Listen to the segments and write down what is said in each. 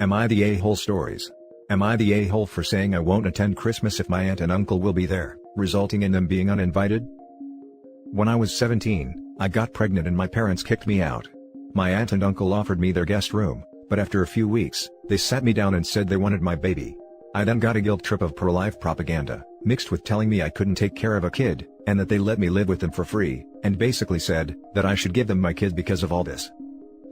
Am I the a-hole stories? Am I the a-hole for saying I won't attend Christmas if my aunt and uncle will be there, resulting in them being uninvited? When I was 17, I got pregnant and my parents kicked me out. My aunt and uncle offered me their guest room, but after a few weeks, they sat me down and said they wanted my baby. I then got a guilt trip of pro-life propaganda, mixed with telling me I couldn't take care of a kid, and that they let me live with them for free, and basically said that I should give them my kid because of all this.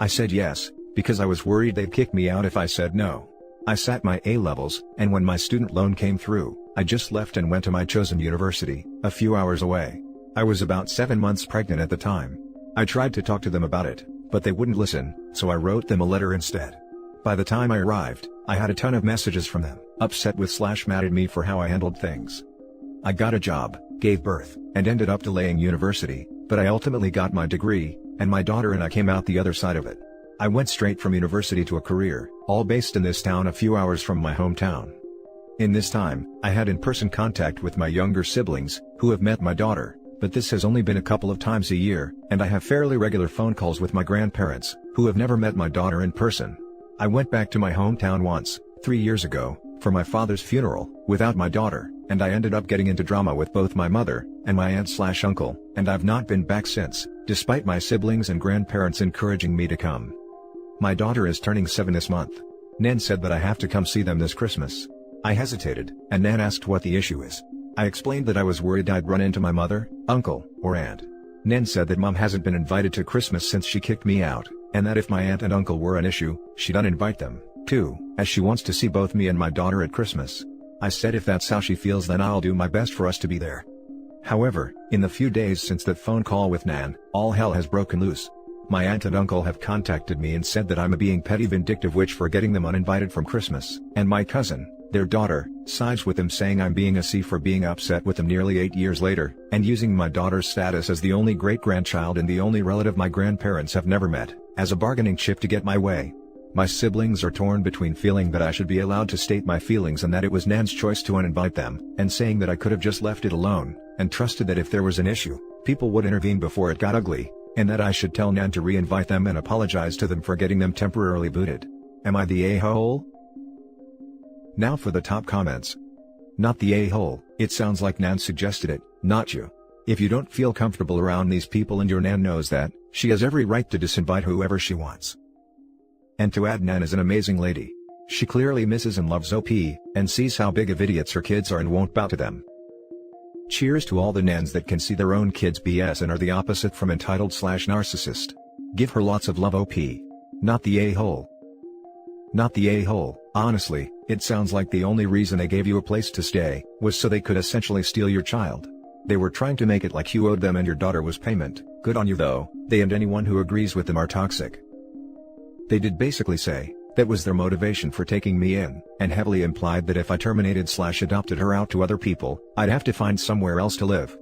I said yes, because I was worried they'd kick me out if I said no. I sat my A-levels, and when my student loan came through, I just left and went to my chosen university, a few hours away. I was about 7 months pregnant at the time. I tried to talk to them about it, but they wouldn't listen, so I wrote them a letter instead. By the time I arrived, I had a ton of messages from them, upset with / mad at me for how I handled things. I got a job, gave birth, and ended up delaying university, but I ultimately got my degree, and my daughter and I came out the other side of it. I went straight from university to a career, all based in this town a few hours from my hometown. In this time, I had in-person contact with my younger siblings, who have met my daughter, but this has only been a couple of times a year, and I have fairly regular phone calls with my grandparents, who have never met my daughter in person. I went back to my hometown once, 3 years ago, for my father's funeral, without my daughter, and I ended up getting into drama with both my mother, and my aunt/uncle, and I've not been back since, despite my siblings and grandparents encouraging me to come. My daughter is turning 7 this month. Nan said that I have to come see them this Christmas. I hesitated, and Nan asked what the issue is. I explained that I was worried I'd run into my mother, uncle, or aunt. Nan said that mom hasn't been invited to Christmas since she kicked me out, and that if my aunt and uncle were an issue, she'd uninvite them, too, as she wants to see both me and my daughter at Christmas. I said if that's how she feels then I'll do my best for us to be there. However, in the few days since that phone call with Nan, all hell has broken loose. My aunt and uncle have contacted me and said that I'm a being petty vindictive witch for getting them uninvited from Christmas, and my cousin, their daughter, sides with them saying I'm being a C for being upset with them nearly 8 years later, and using my daughter's status as the only great-grandchild and the only relative my grandparents have never met, as a bargaining chip to get my way. My siblings are torn between feeling that I should be allowed to state my feelings and that it was Nan's choice to uninvite them, and saying that I could have just left it alone, and trusted that if there was an issue, people would intervene before it got ugly, and that I should tell Nan to re-invite them and apologize to them for getting them temporarily booted. Am I the a-hole? Now for the top comments. Not the a-hole, it sounds like Nan suggested it, not you. If you don't feel comfortable around these people and your Nan knows that, she has every right to disinvite whoever she wants. And to add, Nan is an amazing lady. She clearly misses and loves OP, and sees how big of idiots her kids are and won't bow to them. Cheers to all the Nans that can see their own kids BS and are the opposite from entitled/narcissist. Give her lots of love OP. Not the a-hole. Not the a-hole, honestly, it sounds like the only reason they gave you a place to stay, was so they could essentially steal your child. They were trying to make it like you owed them and your daughter was payment. Good on you though, they and anyone who agrees with them are toxic. They did basically say, that was their motivation for taking me in, and heavily implied that if I terminated/adopted her out to other people, I'd have to find somewhere else to live.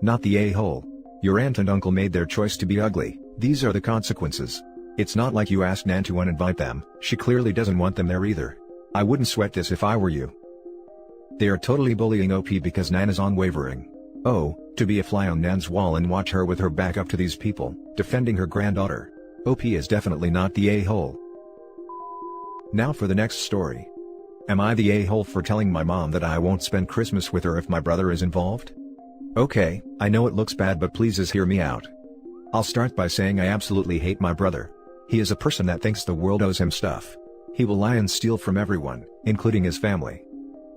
Not the a-hole. Your aunt and uncle made their choice to be ugly, these are the consequences. It's not like you asked Nan to uninvite them, she clearly doesn't want them there either. I wouldn't sweat this if I were you. They are totally bullying OP because Nan is unwavering. Oh, to be a fly on Nan's wall and watch her with her back up to these people, defending her granddaughter. OP is definitely not the a-hole. Now for the next story. Am I the a-hole for telling my mom that I won't spend Christmas with her if my brother is involved? Okay, I know it looks bad but please just hear me out. I'll start by saying I absolutely hate my brother. He is a person that thinks the world owes him stuff. He will lie and steal from everyone, including his family.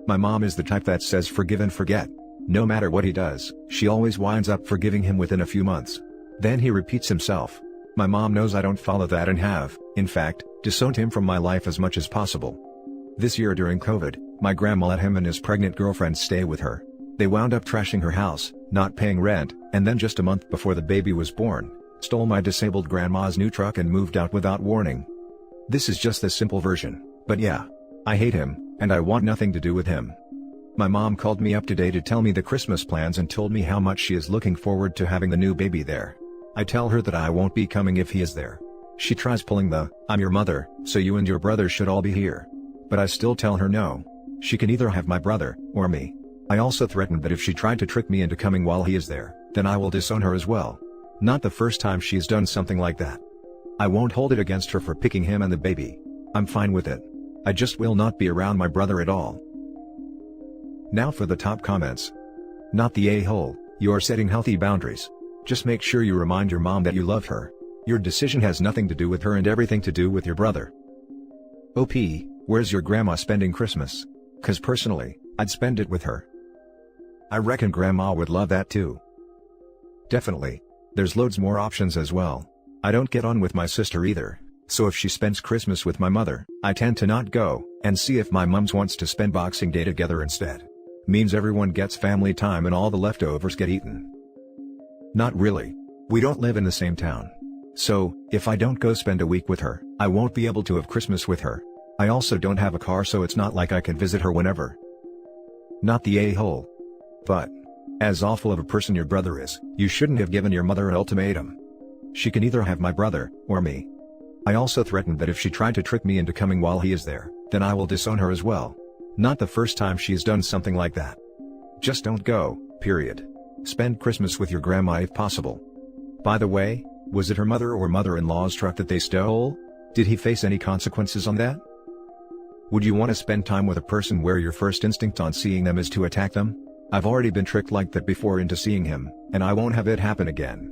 My mom is the type that says forgive and forget. No matter what he does, she always winds up forgiving him within a few months. Then he repeats himself. My mom knows I don't follow that and have, in fact, disowned him from my life as much as possible. This year during COVID, my grandma let him and his pregnant girlfriend stay with her. They wound up trashing her house, not paying rent, and then just a month before the baby was born, stole my disabled grandma's new truck and moved out without warning. This is just the simple version, but yeah. I hate him, and I want nothing to do with him. My mom called me up today to tell me the Christmas plans and told me how much she is looking forward to having the new baby there. I tell her that I won't be coming if he is there. She tries pulling the, I'm your mother, so you and your brother should all be here. But I still tell her no. She can either have my brother, or me. I also threatened that if she tried to trick me into coming while he is there, then I will disown her as well. Not the first time she's done something like that. I won't hold it against her for picking him and the baby. I'm fine with it. I just will not be around my brother at all. Now for the top comments. Not the a-hole, you're setting healthy boundaries. Just make sure you remind your mom that you love her. Your decision has nothing to do with her and everything to do with your brother. OP, where's your grandma spending Christmas? 'Cause personally, I'd spend it with her. I reckon grandma would love that too. Definitely. There's loads more options as well. I don't get on with my sister either, so if she spends Christmas with my mother, I tend to not go, and see if my mums wants to spend Boxing Day together instead. Means everyone gets family time and all the leftovers get eaten. Not really. We don't live in the same town. So, if I don't go spend a week with her, I won't be able to have Christmas with her. I also don't have a car, so it's not like I can visit her whenever. Not the a-hole. But, as awful of a person your brother is, you shouldn't have given your mother an ultimatum. She can either have my brother, or me. I also threatened that if she tried to trick me into coming while he is there, then I will disown her as well. Not the first time she's done something like that. Just don't go, period. Spend Christmas with your grandma if possible. By the way, was it her mother or mother-in-law's truck that they stole? Did he face any consequences on that? Would you want to spend time with a person where your first instinct on seeing them is to attack them? I've already been tricked like that before into seeing him, and I won't have it happen again.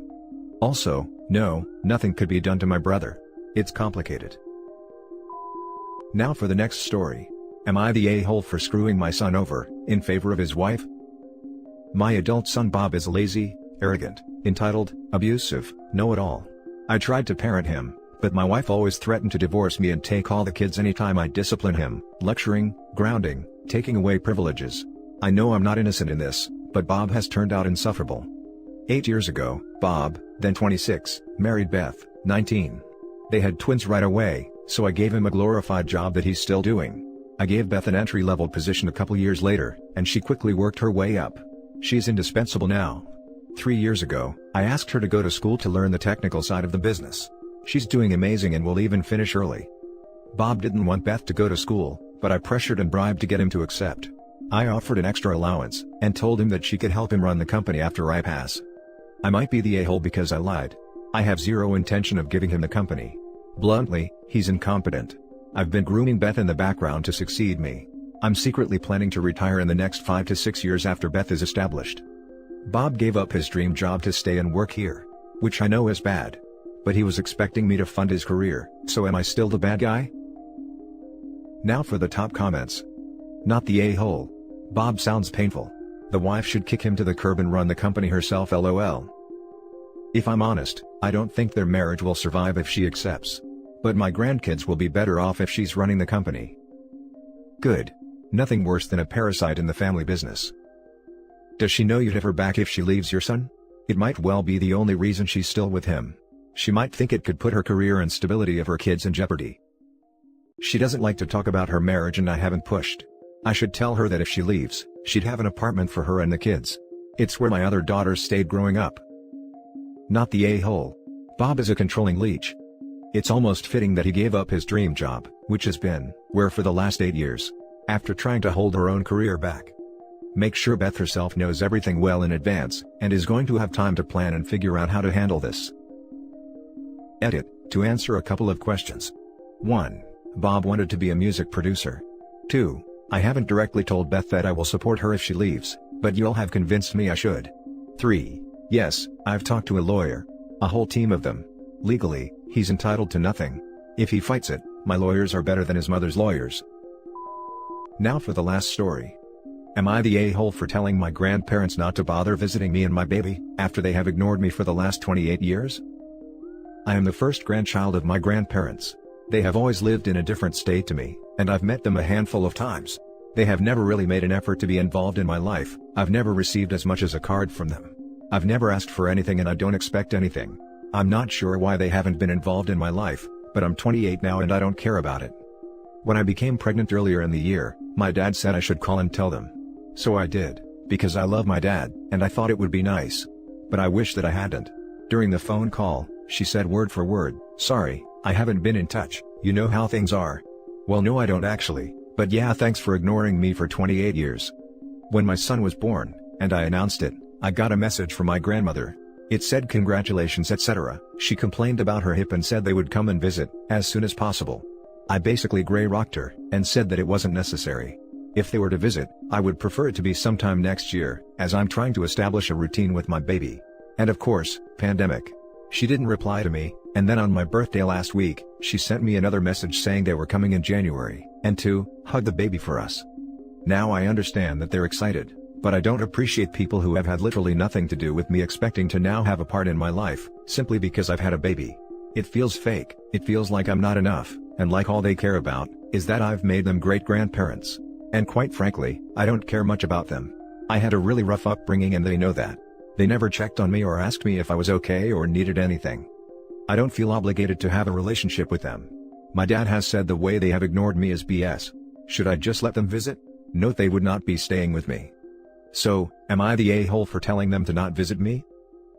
Also, no, nothing could be done to my brother. It's complicated. Now for the next story. Am I the a-hole for screwing my son over, in favor of his wife? My adult son Bob is lazy, arrogant, entitled, abusive, know-it-all. I tried to parent him, but my wife always threatened to divorce me and take all the kids anytime I discipline him, lecturing, grounding, taking away privileges. I know I'm not innocent in this, but Bob has turned out insufferable. 8 years ago, Bob, then 26, married Beth, 19. They had twins right away, so I gave him a glorified job that he's still doing. I gave Beth an entry-level position a couple years later, and she quickly worked her way up. She's indispensable now. 3 years ago, I asked her to go to school to learn the technical side of the business. She's doing amazing and will even finish early. Bob didn't want Beth to go to school, but I pressured and bribed to get him to accept. I offered an extra allowance, and told him that she could help him run the company after I pass. I might be the a-hole because I lied. I have zero intention of giving him the company. Bluntly, he's incompetent. I've been grooming Beth in the background to succeed me. I'm secretly planning to retire in the next 5 to 6 years after Beth is established. Bob gave up his dream job to stay and work here. Which I know is bad. But he was expecting me to fund his career, so am I still the bad guy? Now for the top comments. Not the a-hole. Bob sounds painful. The wife should kick him to the curb and run the company herself, lol. If I'm honest, I don't think their marriage will survive if she accepts. But my grandkids will be better off if she's running the company. Good. Nothing worse than a parasite in the family business. Does she know you'd have her back if she leaves your son? It might well be the only reason she's still with him. She might think it could put her career and stability of her kids in jeopardy. She doesn't like to talk about her marriage and I haven't pushed. I should tell her that if she leaves, she'd have an apartment for her and the kids. It's where my other daughters stayed growing up. Not the a-hole. Bob is a controlling leech. It's almost fitting that he gave up his dream job, which has been, where for the last 8 years, after trying to hold her own career back. Make sure Beth herself knows everything well in advance, and is going to have time to plan and figure out how to handle this. Edit, to answer a couple of questions. 1. Bob wanted to be a music producer. 2. I haven't directly told Beth that I will support her if she leaves, but you'll have convinced me I should. 3. Yes, I've talked to a lawyer. A whole team of them. Legally, he's entitled to nothing. If he fights it, my lawyers are better than his mother's lawyers. Now for the last story. Am I the a-hole for telling my grandparents not to bother visiting me and my baby, after they have ignored me for the last 28 years? I am the first grandchild of my grandparents. They have always lived in a different state to me, and I've met them a handful of times. They have never really made an effort to be involved in my life. I've never received as much as a card from them. I've never asked for anything and I don't expect anything. I'm not sure why they haven't been involved in my life, but I'm 28 now and I don't care about it. When I became pregnant earlier in the year, my dad said I should call and tell them. So I did, because I love my dad, and I thought it would be nice. But I wish that I hadn't. During the phone call, she said word for word, "Sorry, I haven't been in touch, you know how things are." Well, no, I don't actually, but yeah, thanks for ignoring me for 28 years. When my son was born, and I announced it, I got a message from my grandmother. It said congratulations etc. She complained about her hip and said they would come and visit, as soon as possible. I basically grey-rocked her, and said that it wasn't necessary. If they were to visit, I would prefer it to be sometime next year, as I'm trying to establish a routine with my baby. And of course, pandemic. She didn't reply to me, and then on my birthday last week, she sent me another message saying they were coming in January, and to hug the baby for us. Now I understand that they're excited, but I don't appreciate people who have had literally nothing to do with me expecting to now have a part in my life, simply because I've had a baby. It feels fake, it feels like I'm not enough, and like all they care about, is that I've made them great-grandparents. And quite frankly, I don't care much about them. I had a really rough upbringing and they know that. They never checked on me or asked me if I was okay or needed anything. I don't feel obligated to have a relationship with them. My dad has said the way they have ignored me is BS. Should I just let them visit? Note they would not be staying with me. So, am I the a-hole for telling them to not visit me?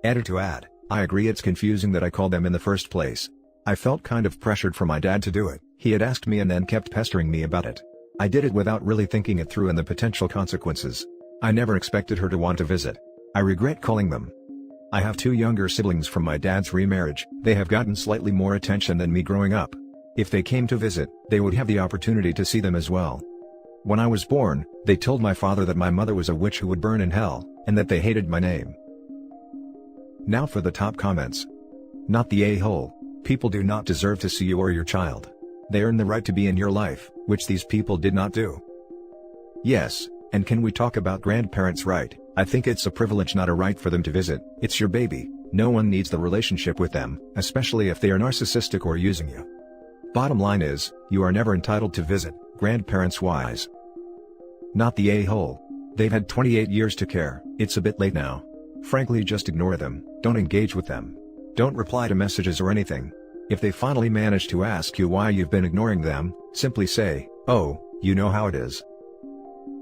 Editor to add, I agree it's confusing that I called them in the first place. I felt kind of pressured for my dad to do it. He had asked me and then kept pestering me about it. I did it without really thinking it through and the potential consequences. I never expected her to want to visit. I regret calling them. I have 2 younger siblings from my dad's remarriage. They have gotten slightly more attention than me growing up. If they came to visit, they would have the opportunity to see them as well. When I was born, they told my father that my mother was a witch who would burn in hell, and that they hated my name. Now for the top comments. Not the a-hole. People do not deserve to see you or your child. They earn the right to be in your life, which these people did not do. Yes, and can we talk about grandparents' right? I think it's a privilege, not a right for them to visit. It's your baby. No one needs the relationship with them, especially if they are narcissistic or using you. Bottom line is, you are never entitled to visit, grandparents-wise. Not the a-hole. They've had 28 years to care. It's a bit late now. Frankly, just ignore them. Don't engage with them. Don't reply to messages or anything. If they finally manage to ask you why you've been ignoring them, simply say, "Oh, you know how it is."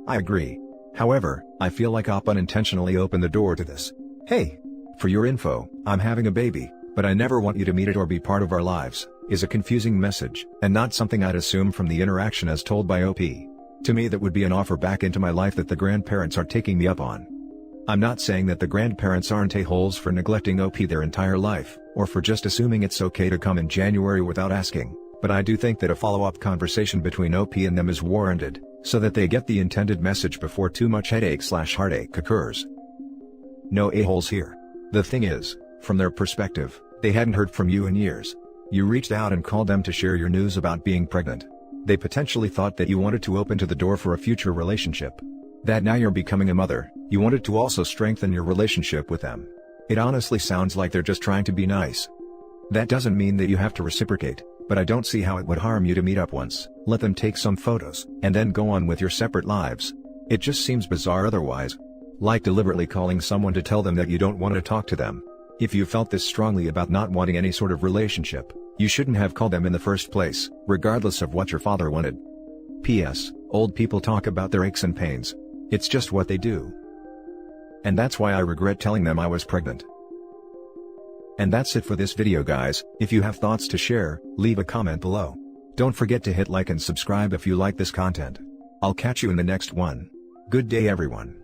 I agree. However, I feel like Op unintentionally opened the door to this. "Hey, for your info, I'm having a baby, but I never want you to meet it or be part of our lives," is a confusing message, and not something I'd assume from the interaction as told by OP. To me, that would be an offer back into my life that the grandparents are taking me up on. I'm not saying that the grandparents aren't a-holes for neglecting OP their entire life, or for just assuming it's okay to come in January without asking, but I do think that a follow-up conversation between OP and them is warranted, so that they get the intended message before too much headache/heartache occurs. No a-holes here. The thing is, from their perspective, they hadn't heard from you in years. You reached out and called them to share your news about being pregnant. They potentially thought that you wanted to open to the door for a future relationship. That now you're becoming a mother, you wanted to also strengthen your relationship with them. It honestly sounds like they're just trying to be nice. That doesn't mean that you have to reciprocate, but I don't see how it would harm you to meet up once, let them take some photos, and then go on with your separate lives. It just seems bizarre otherwise. Like deliberately calling someone to tell them that you don't want to talk to them. If you felt this strongly about not wanting any sort of relationship, you shouldn't have called them in the first place, regardless of what your father wanted. P.S. Old people talk about their aches and pains. It's just what they do. And that's why I regret telling them I was pregnant. And that's it for this video, guys. If you have thoughts to share, leave a comment below. Don't forget to hit like and subscribe if you like this content. I'll catch you in the next one. Good day, everyone.